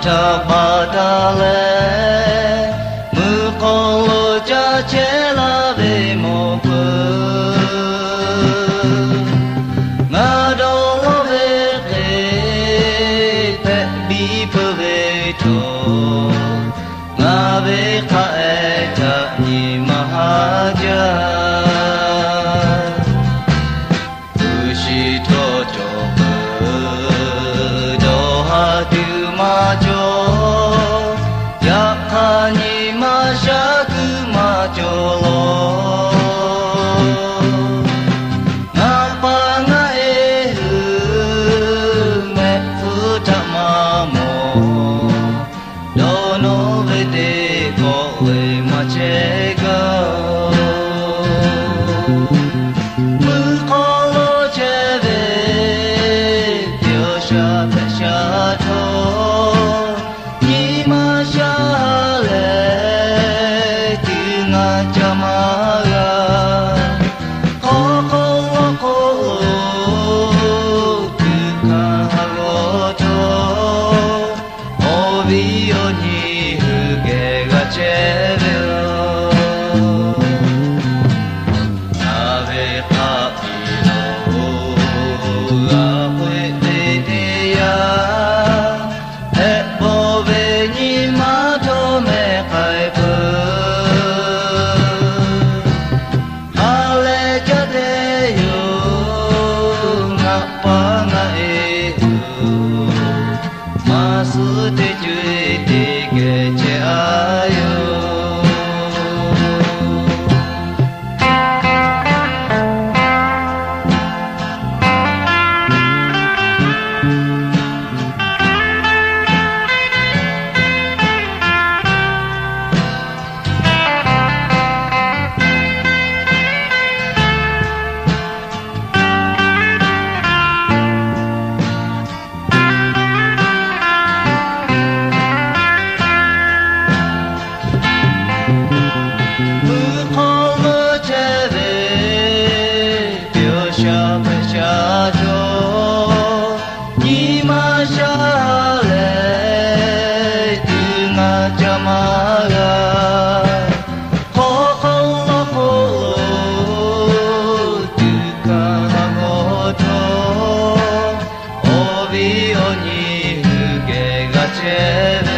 ta ba da le mu ko lo cha che la ve mo pu nga do lo ve ke pe bi pu ve to nga ve kha e ta ni ma ha ja ushi to jo do ha tu ma jo ya kha ni ma sha ku ma jo lo nga pa nga e hu me fu ta ma mo do no ve de ko we ma che ga mu ko lo che ve pyo sha pe sha tho ni ma sha le tu nga cha ma ga ko ko tu ka ha go to o vi o ni hu ge ga che ve su te chui te ke che ayo che